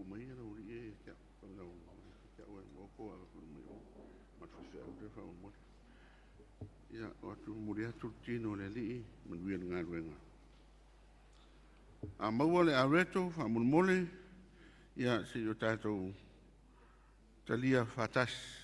mai era uri e kia pangau kia oe moko a kuru mai o matuwhisi au te whao mori. Ia o atu muri atu tino le li manuia ngā ruenga. A maua le a reto wha mulmole ia si o tātou talia whatasi.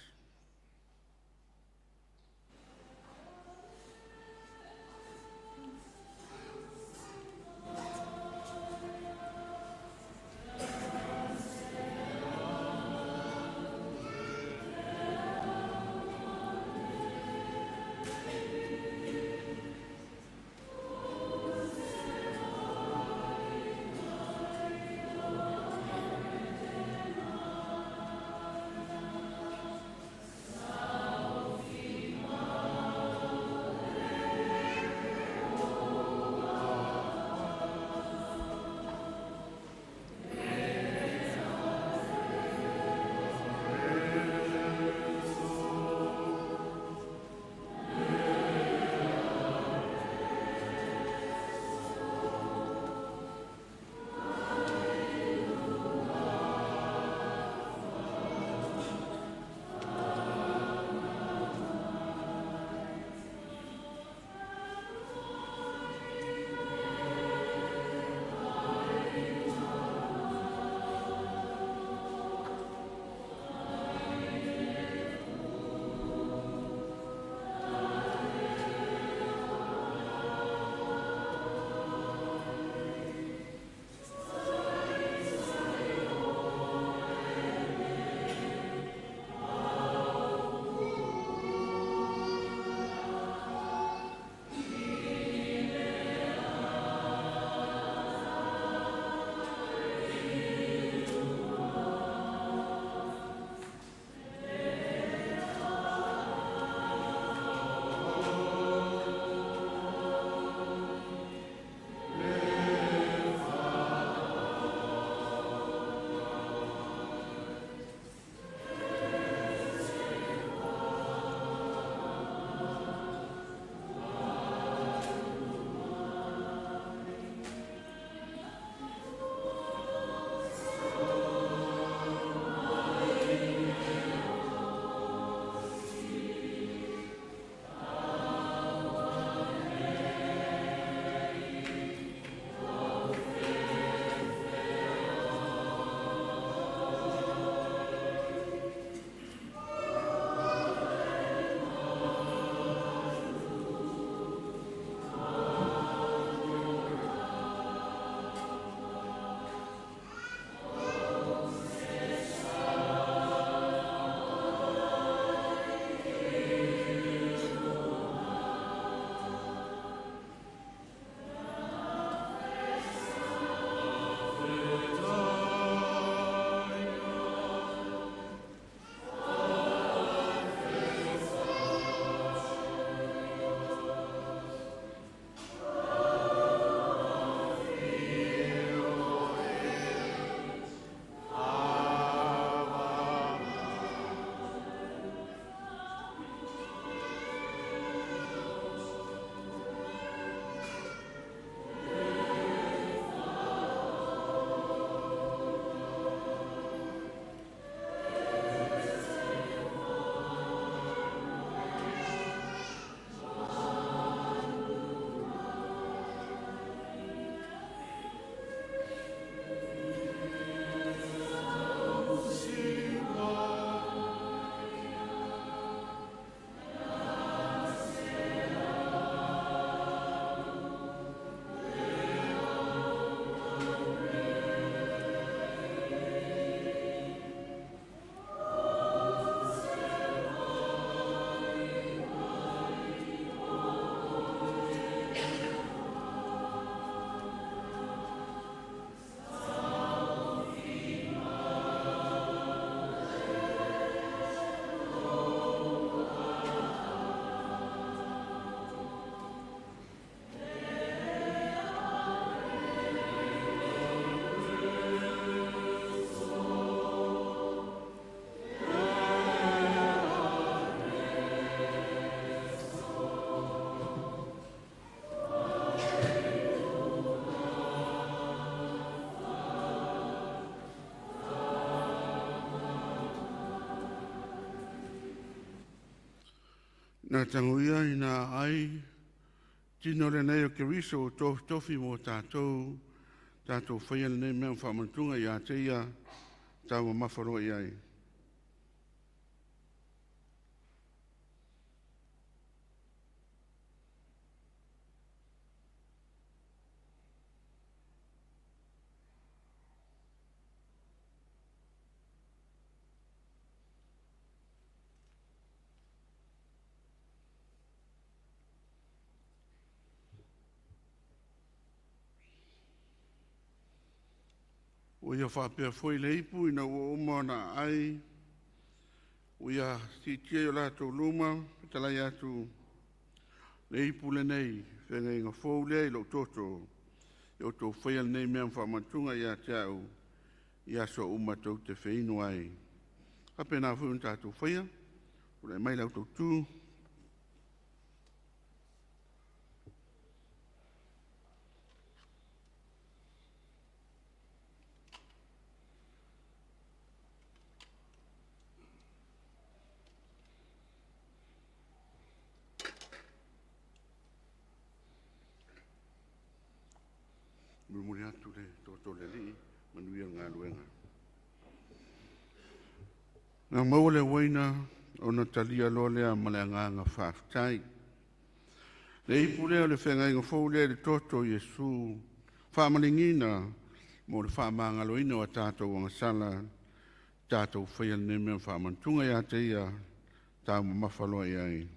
Nā tanguia i nā ai, tino le nei o ke riso o tofi mo tātou, tātou whaia nei mea whamantunga i a teia, tāua mawharo i ai. O ia whapea foi le ipu ina ua oma na ai. O ia si tia o lato luma, talai atu le ipu le nei, whenga inga fōu lea i lo toto. I o tō whaia nei mea whamatunga i a te au, i a so umatou te whainu ai. Hape nā whu un tātou whaia, o le mai lau tō tū. Muri atu le toto le li, manuia ngā luenga. Ngā maua le waina o na talia lo lea ma le ngā whaafitai. Le ipu lea le whenga inga fōu lea le toto Iesu, whaamalingina mo le whaamangaloina o a tātou wanga sala, tātou whaia ne mea whaamantunga i a te ia, tā mawhaloa i ai.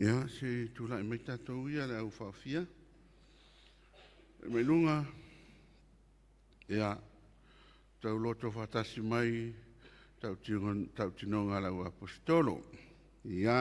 Ia, se tūlai mai tātou ia le au whawhia. Me lunga, ia, tau loto whatasi mai, tau tinonga lau apostolo. Ia.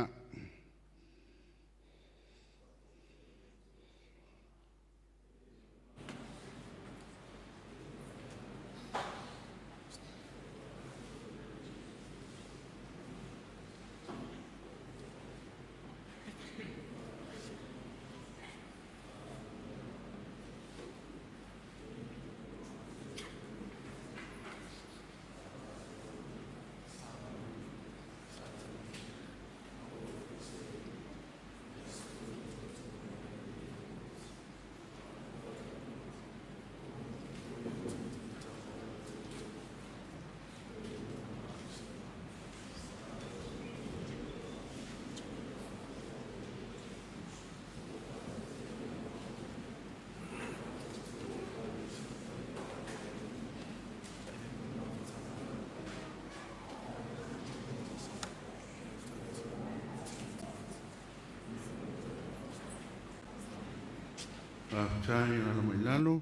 Tai ala mai lalo,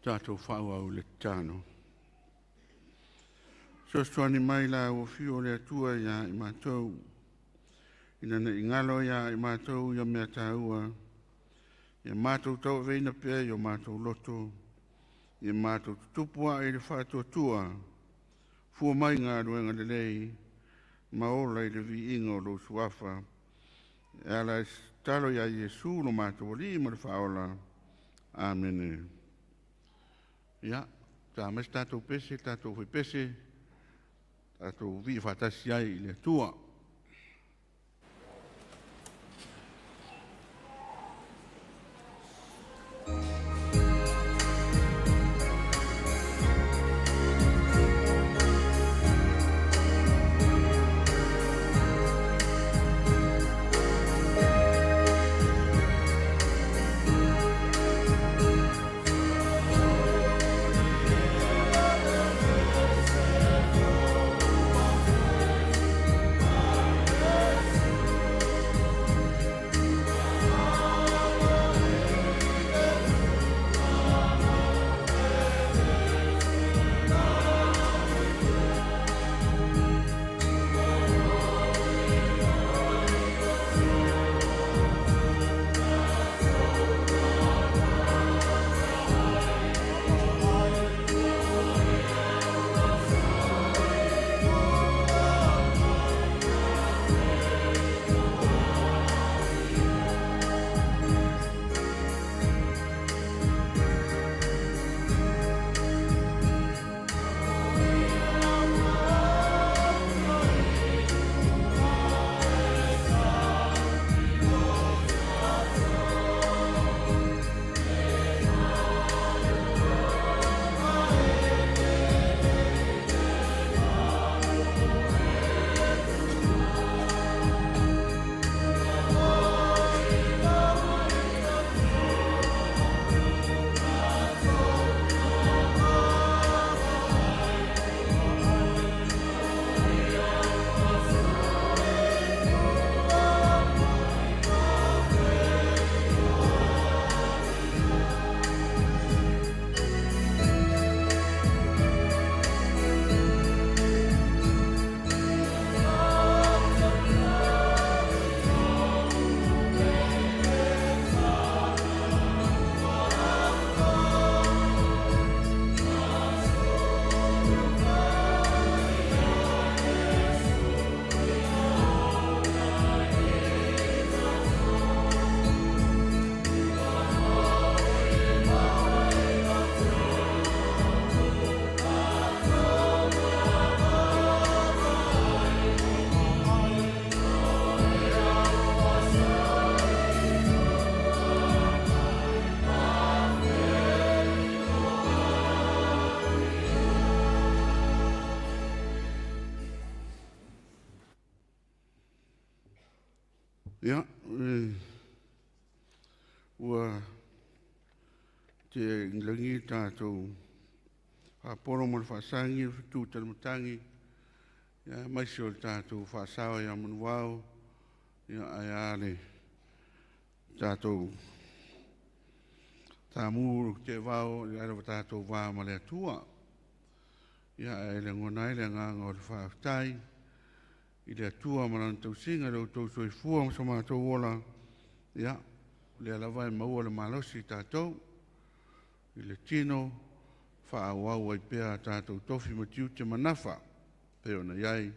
tātou whau au le tāno. Sostuani mai la o fio le atua ia I mātou, ina na ingalo ia I mātou ia mea tāua, ia mātou tau veina pia ia mātou loto, ia mātou tutupua I le whātua tua, fua mai ngā ruenga le lei, maola I le vi ingo lo suafa, ala talo ya Yesu no mātou li ma le whaola. Amen. Ia, tā mes tātou pese, tātou hui pese, tātou vi whatasi ai I le tua. Ia, ua te ngilangi tātou haporo mo le whasangi, tūtara matangi, ia maisi o le tātou whasawa ia manuao, ia ai ale tātou tā mūru te wau ia rawa tātou wā ma le atua ia e le ngonai le nganga o le whaaftai i le atua ma lana tausinga le tau soifua ma sa mātou ola ia le alawa e maua le malosi tātou i le tino whaawau ai pēr tātou tofi ma tiu te manafa peo na iai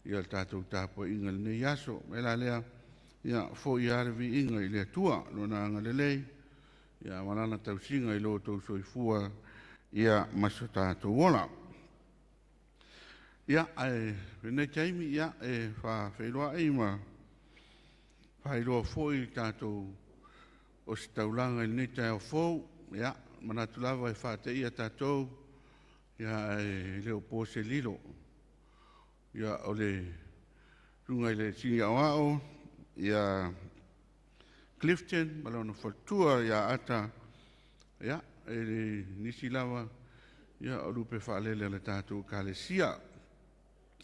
ia tātou tāpua inga le nei aso me la lea ia fo i arewi inga i le atua lona anga le lei ia malana tausinga i lo tau soifua ia maso tātou ola ia ai venei taimi ia e whailoa eima whailoa fo i tātou o si taulanga i nei tai o fo ia manatu lava e whate ia tātou ia e leo pōse lilo ia o le runga i le singi au au ia Clifton malona fatua ia ata ia e le nisi lava ia o lupe whaalele le tātou kalesia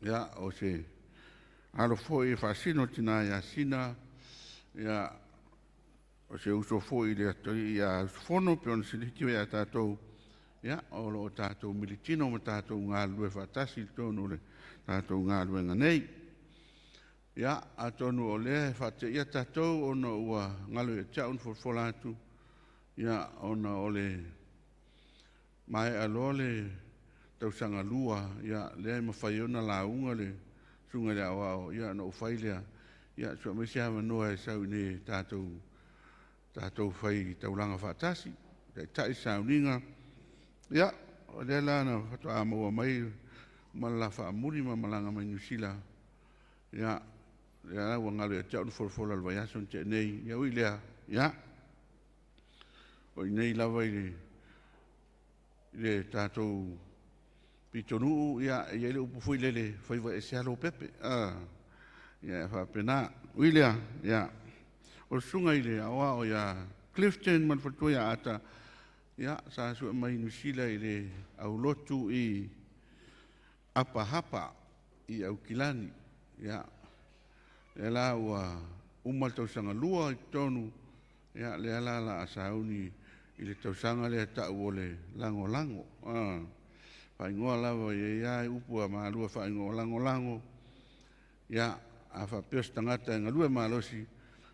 ia o se alo foi e whaasino tina ia sina ia o se uso foi le atoi ia fono pe ona se litio ia tātou ia o lo tātou militino ma tātou ngā lue whaatasi tonu le tātou ngā lue nganei ia a tonu o lea e whate ia tātou ona ua ngalo ia taun folfolatu ia ona o le mai alo le tausanga lua ia lea ma whai ona launga le sunga le awao ia na ufai lea ia sua me se hama noa e sau ne tātou whai taulanga whaatasi tai sauninga ia o lea lana whatua a maua mai mala wha amuri ma malanga mai Nusila ia lea ua ngalo ia taun folfola lwa yason te nei ia ui lea ia o i nei lawa i le tātou pitonu ia ia le upu fui lele whaiva e sealo pepe ia whapena ui lea ia o sunga i le awa o ia Clifton man fatua ia ata ia sa su mai Nusila i le au lotu i apa hapa i au kilani ia le la ua umal tausanga lua i tonu ia le ala la asauni i le tausanga le tau o le lango lango whaingoa lawa i ai upu a maalua whaingoa lango lango ia a whapeos tangata e ngalua maalosi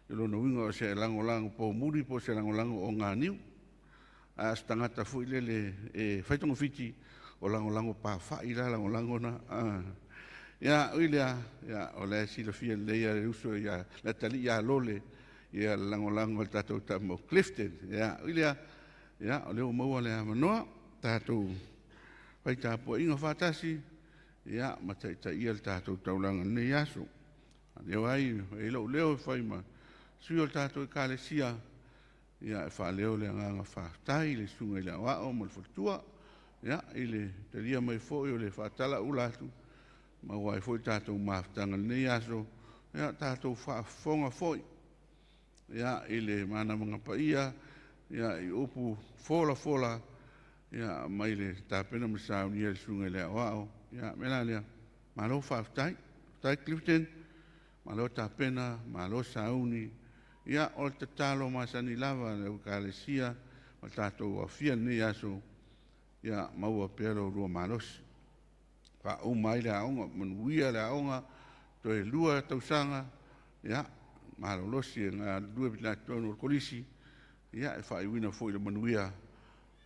i lona winga o se lango lango po muri po se lango lango o ngā niu a stangata fui lele e whaitongo fiti o lango lango pa whai la lango lango na ia uilea ia o le sila fia leia le uso ia la tali ia lole ia lango lango tatou tamo Clifton ia uilea ia o leo maua le amanoa tatou pai tapo inga whatasi ia matai ia le tatou taulanga nei aso leo ai e leo whai ma sui o le tatou i kalesia ia e wha leo le nganga whaatai le sunga i le awao ma le whatua ia i le talia mai fo i o le whaatala ulatu ma wai foi tātou maftanga nei aso ia tātou whaafonga foi ia i le mana mga paia ia i upu fola ia mai le tāpena masau ni el sunga le awao ia mena lea malo whaaftai tai Clifton malo tāpena malo sauni ia o te talo masani lava le ukalesia ma tātou afia nei aso ia maua pero rua malosi pa o mai le aonga manuia le aonga to e lua tausanga ia malolosi nga lua bina tono kolisi ia e fai wina foi le manuia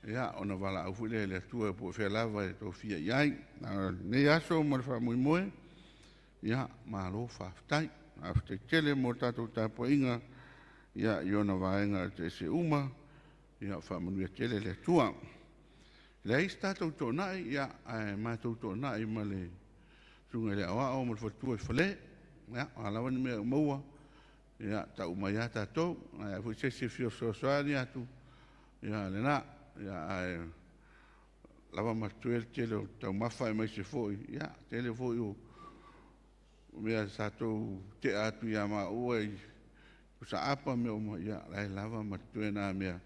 ia ona wala au fui le tua po fe lava e to fia iai ne aso mo fa moi moi ia malo fa tai afte tele mo tatou tapo inga ia iona vaenga te se uma ia fa manuia tele le tua le stato tonai ia ma tonai ma le sunga le awa o mo fatua fale ia ala wan me moa ia ta uma ia ta to fu se fio so ani atu ia le na ia lava ma tuel tele ta ma fa mai se foi ia tele foi o me sa to te atu ia ma o sa apa me o ia lava ma tuena me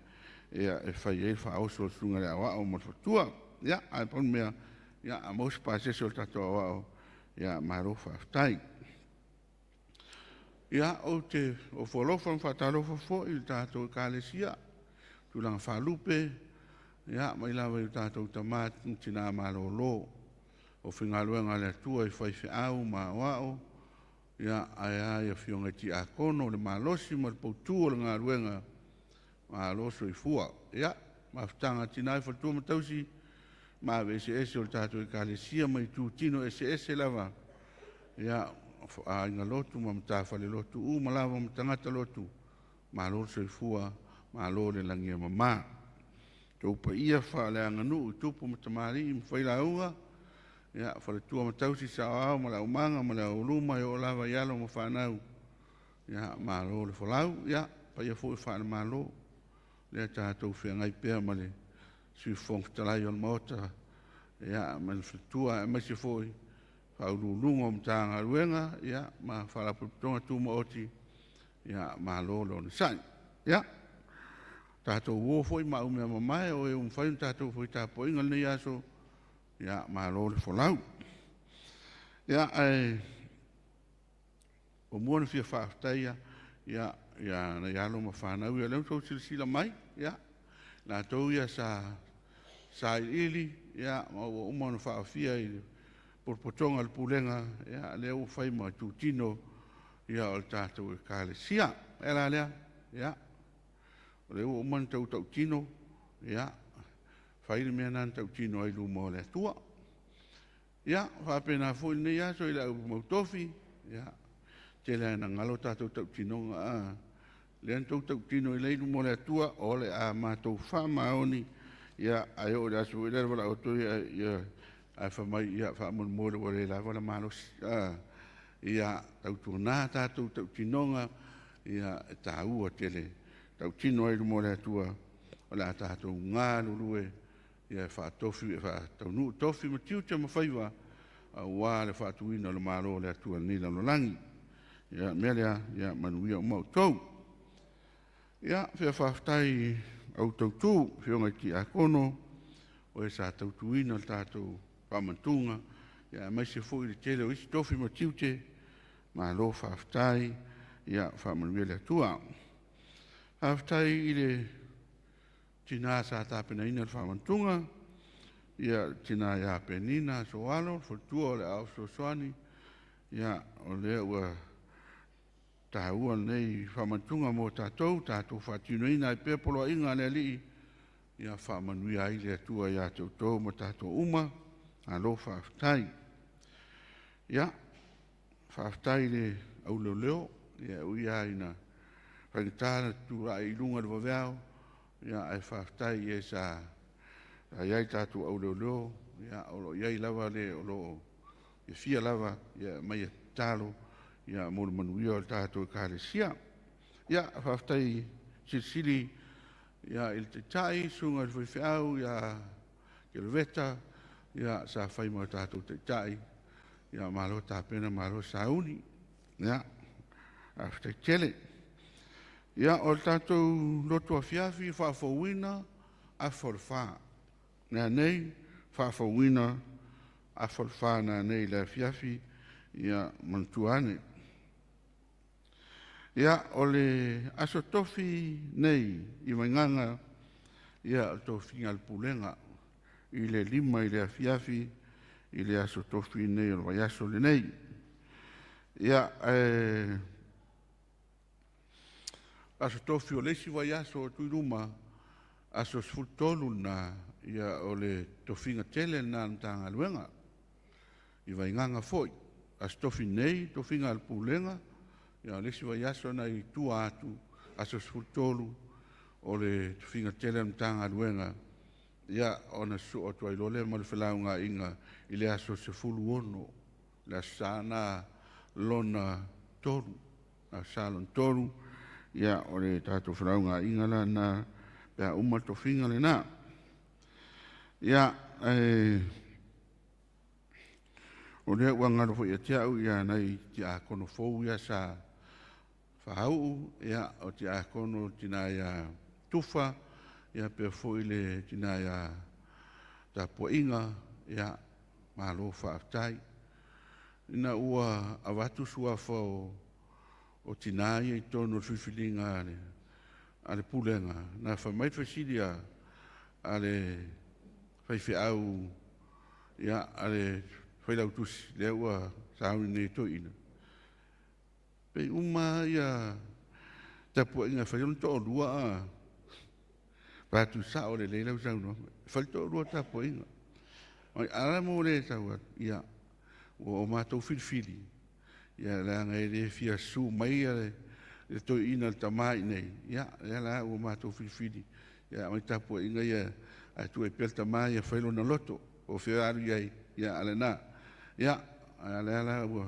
ia e fai fa o so sunga le awa o mo fatua ia ai pon me ia a mos pa se so tato awa ia marofa tai Ia o te o folofa whatalofa fo i tātou kālesia. Tūlanga whalupe. Ia mai lawa i tātou tamat tina malolo. O whingaluenga le tua i whaiwhi au ma wao. Ia ai a whionga ti a kono le malosi ma le poutu o le ngā ruenga ma loso i fua. Ia ma whtanga tina i whatua matausi ma vese ese o le tātou i kālesia mai tū tino ese lava. Ia a inga lotu ma mtawhale lotu u malawa mtangata lotu ma loso i fua ma lo le langia mama taupa ia whale anganu tupu matamari i mwhaila ua ia whale tua matausi sa au ma la umanga ma la uluma i o lava ialo ma whanau ia ma lo le whalau ia pa ia fo i whane ma lo lea tātou whia ngai pēr ma le sui whongtalai o mota ia ma le whatua e maisi fo i whaurulunga o mtanga ruenga, ia, ma whalaputonga tūma oti, ia, ma lolo ni sai. Ia, tātou uofoi ma umea mamae o e umwhain tātou fwoi tāpo inga nei aso, ia, ma lolo wholau. Ia, o muana fia whaaftaia, ia, na ialo ma whanau, ia, leo tau sila mai, ia, nā tau ia sa ili, ia, ma o umana whaafia ili, porpotonga le pulenga ia le u fai ma tutino ia o tātou e kālesia e la lea ia o le u man tau tino ia fai le mea nan tau tino ai lumo le tua ia whapena fo i nei aso i la u mautofi ia te le na ngalo tātou tau tino le an tau tino i le lumo le tua o le a mātou whama oni ia ai o le aso i le wala o toi ia ai fa mai ia fa mon mo le la wala malos ia tau tuna tātou tau tinonga ia ta ua tele tau tino ai mo le tua ola tātou ngā lulue ia fa tofi fa tau nu tofi ma tiu te ma faiwa wa le fa tuina le malo le tua ni la langi ia melia ia manuia mo tau ia fa tai au tau tu fionga ki a kono o sa tau tuina tātou pamantunga ia mai se foi le tele o isi tofi ma tiute ma lo whaaftai ia whamanuia le atua. Whaaftai i le tina sa tāpena ina le whamantunga ia tina ia penina so alo whatua o le au so soani ia o le ua tāua nei whamantunga mo tātou whatino ina i pēpolo inga le li ia whamanuia i le atua ia tautou mo tātou uma alo whaaftai. Ia, whaaftai le au leo, ia uia ina whaingatana tura i lunga le waweao, ia ai whaaftai e sa iai tātou au leo, ia olo iai lava le olo ia fia lava, ia mai talo, ia mōna manuia o tātou kālesia. Ia, whaaftai sili, ia il te tai, sunga le whaiwhiau, ia ke le veta, ia sa fai mo tātou te tai, ia malo tāpena, malo sauni, ia, after tele. Ia o tātou lotu a fiafi, whaafawina, a whalwha. Nā nei, whaafawina, a whalwha nā nei la fiafi, ia mantuane. Ia o le aso tofi nei, i mainganga, ia o tofi ngal pulenga, i le lima i le afiafi i le aso tofi nei o le aso le nei. Ia, aso tofi o lesi vai aso o tuiruma aso sfultolu na ia o le tofinga tele na ntanga luenga. I vai nganga foi. Aso tofi nei, tofinga al pulenga, ia lesi vai aso na i tua atu aso sfultolu o le tofinga tele na ntanga luenga. Ia ona su o tuai lole ma le whelaunga inga i le aso se fulu ono la sana lona toru a salon toru ia o le tātou whelaunga inga la na pia umato finga le na ia o le wangaro fo ia tiau ia nei ti a kono fou ia sa whahau ia o ti a kono tina ia tufa ia pe foi le tina ia tapo inga ia malo whaaftai ina ua awatu sua fo o tina ia I tono whiwhilinga ale pulenga. Na whamai whasiria ale whaiwhi au ia ale whailau tusi lea ua sauni ne to ina. Pei ia tapua inga whaion to o lua a patu sa o le leilau sauno. Whaito o lua tapua inga. Oi ala mo le taua ia o mātou whiwhili. Ia la ngai le fia su mai le to ina tamai nei. Ia la o mātou whiwhili. Ia mai tapua inga ia a tu e pelta mai a whailo na loto o whiaru iai. Ia ala na. Ia ala ua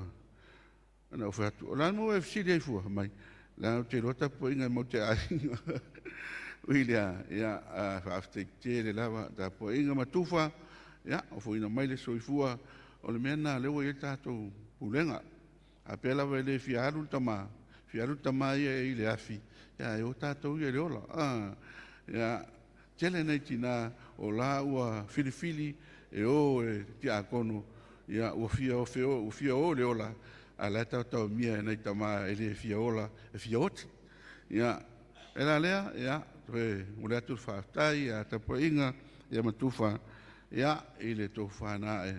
ana o whatu. O la mo e fsiri ai fua mai. La o te rota po inga mo te ainga. Uilea, ia whaafte te le lava tapua inga matufa. Ia, o fo ina mai le soifua o le mea nā lewa i tātou pulenga. A pēla wai le fiaru tama ia I le afi. Ia, e o tātou ia le ola. Ia, tele nei tina o la ua filifili e o e ti a kono. Ia, ua fia o le ola. A la tātou mia nei tama e le fia ola, e fia oti. Ia, e la lea, ia, toe ule atu whaaftai, ia tapua inga, ia matufa. Ia, I le tō whānae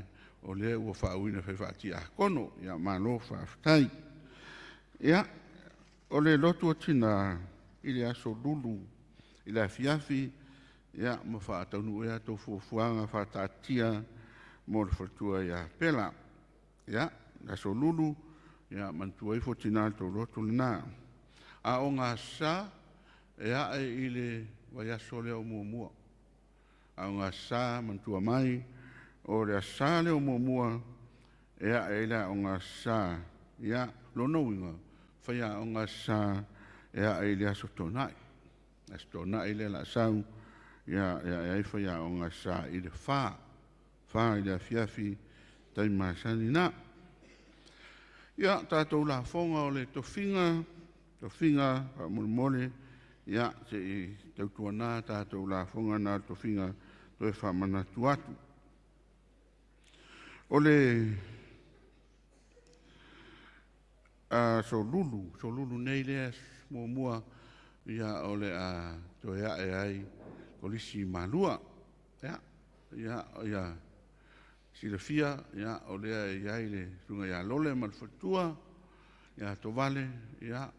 o le ua whaauina whaiwhati a kono, ia mālo whaaftai. Ia, o le lotu o tina I le aso lulu, I le afiafi, ia, ma whaataunu ea tō fuafuanga whaatatia mo le whatua ia pela. Ia, aso lulu, ia, mantua I fo tina tō lotu le nā. A o ngā sā, ia I le waiaso leo mua. A ngā sā mantua mai, o le sā leo mua, ea e la o ngā sā, ia lono winga, whaia o ngā sā, ea e le aso tonai. Aso tonai le la sau, ia e whaia o ngā sā I le whā I le afiafi, tai māsani nā. Ia tātou la whonga o le tofinga, mole, ia se I tautua nā tātou la whonga nā tofinga, toe whamana tuatu. O le so lulu nei lea mua ia o le toe ae ai kolisi malua. Ia silafia, ia o lea iai le sunga ia lole malfatua, ia tovale, ia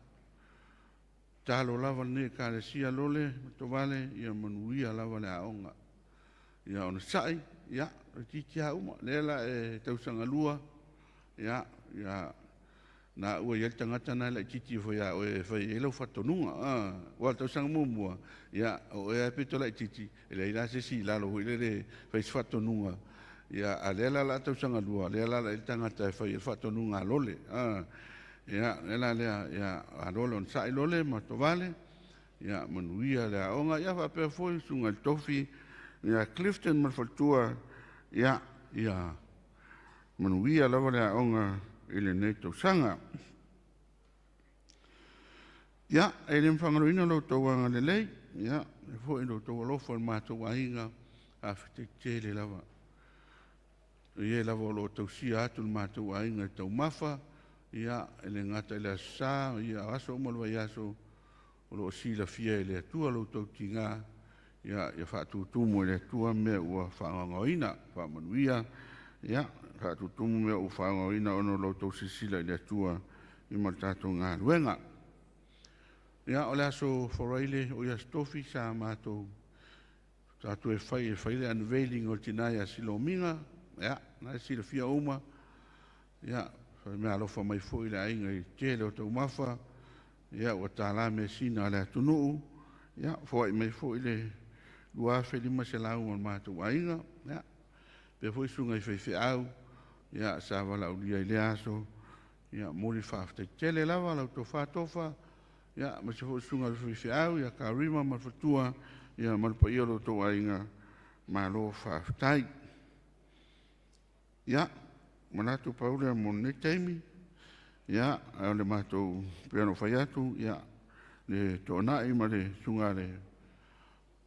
talo lava ne kālesia lole, tovale, ia manuia lava le aonga. Ia ona sai, ia, titi a uma, lela e tausanga lua, ia, na ua iel tangata na le titi fo ia, o e fai e lau fatonunga, wa tausanga mumua, ia, o e apito la titi, e le ila se si lalo, hui le fai fatonunga, ia, a lela la tausanga lua, lela la il tangata e fai il fatonunga lole, ia, lela lea, ia, a lole on sai lole, ma tovale, ia, manuia lea onga, ia, fa pea foi, sunga il tofi, ia Clifton malfatua ia manuia lava le aonga I le nei tausanga. Ia, e le mwhangaroina lau tauanga le lei, ia, e fo I lau tau alofa le mātou ainga a white le lava. Ia lava o lo tausia atu le mātou ainga tau mafa, ia, e le ngata le asa, ia aso umalwa I aso, o lo sila fia le atua lau tau tinga, ia whaatutumu le tua mea ua whaangoina, whaamanuia, ia, whaatutumu mea ua whaangoina ono lau tau sisila le tua I maltato ngā ruenga. Ia, o le aso wharaile o ia stofi sa mātou, tātou e whai le unveiling o tinai a silominga, ia, nai sila fia uma, ia, whai mea alofa mai fo I le ainga I tele o tau mafa, ia, ua tāla me sina le atunuu, ia, fo mai fo I le lua fe lima se lau on mātou ainga, ia, pe fo sunga I whai au, ia, sa wala ulia I le aso, ia, mori whaaftai tele lawa, lau to whaatofa, ia, ma se fo sunga I whai au, ia, ka rima malfatua, ia, malpa ia lo to ainga, ma lo whaaftai. Ia, manatu paule mo ne teimi, ia, le mātou piano whai atu, ia, le tōnai ma le sunga le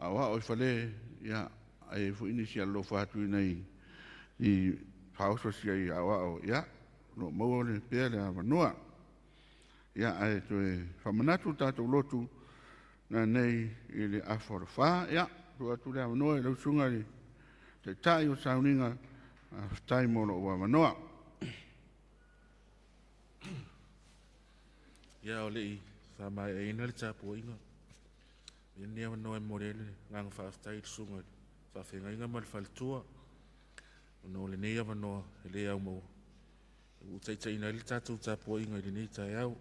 awa o fale ia ai fu inisia lo fatu nei I pauso sia I awa o ia no mo le pele a noa ia ai to e whamanatu tātou lotu nā nei i le awhorowha. Ia, tua tu lea manoa i lau sunga li te tai o sauninga a tai moro o wamanoa. Ia o lei whamai e ina le tāpua inga. Ia nia manoa e morele ngang whaaftai i sunga whawhenga inga ma le whalitua. Ono le nei manoa e le au mau. Utaita ina le tātou tāpua inga i le nei tai au.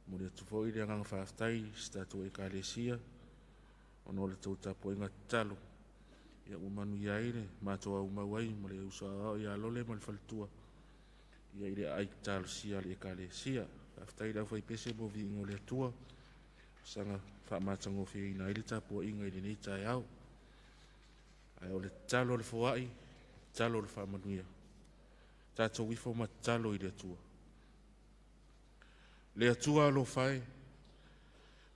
Mo le tufo i le ngang whaaftai statu e kālesia. Ono le tau tāpua inga talo. Ia umanu ia ire, mātua umawai, mo le usa ao ia lole ma le whalitua. Ia ire ai talo sia le kālesia. Whaaftai lau whai pese mo vi ingo le atua. Sanga whaamatango whia ina i le tāpua inga i le nei tai au. Ai o le talo le fuai, talo le whaamanuia. Tātou wifo ma talo i le atua. Le atua alo whai.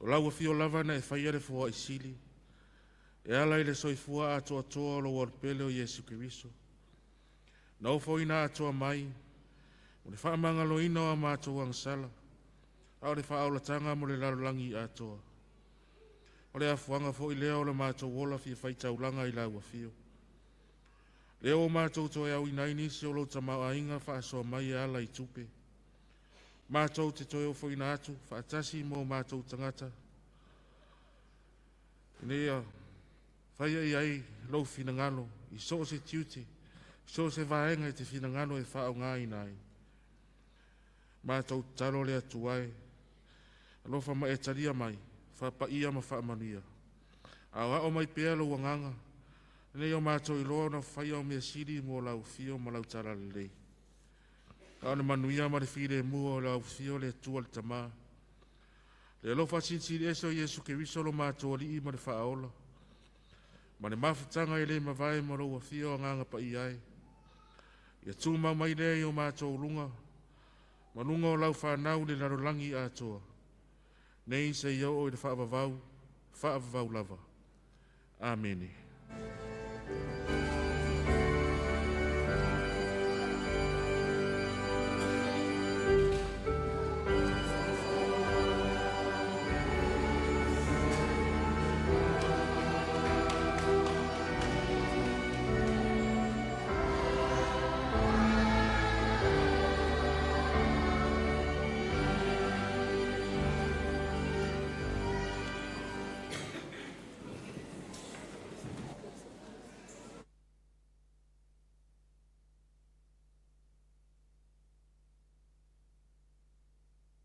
O laua fio lavana e whaia le fua i sili. E ala i le soifua atua toa o lo warpele o Yesu Kiriso. Na ofo ina atua mai. O le whaamanga lo ina o mātua angsala. Au le whaaulatanga mo le larolangi atoa. O le afuanga fo i leo le mātua wola fia whaitaulanga i laua fio. Leo o mātou toi au inaini si o lo tamau a inga whaasoa mai e ala i tupe. Mātou te toi o fo ina atu, whaatasi mo mātou tangata. Nea, whaia i ai lau finangalo, i so se tiuti, so se vaenga i te finangalo e whaau ngā inai. Mātou talo le atu ai, alofa ma e taria mai, whapaia ma whaamanuia. Awa o mai pēa lo wanganga, nei o mātou i loa na whaia o mea siri mo lau fio ma lau tala le lei. Ka ona manuia ma le whire mua o lau fio le tua le tamā. Le alofa sinsiri eso Yesu Kiriso lo mātou li i ma le whaola. Ma le mawhitanga i le mawai ma roa fio a nganga pa i ai. Ia tūmau mai lea i o mātou lunga. Ma lunga o lau whanau le larolangi atoa. Nei se iau o i le whaavavau lava. Amene.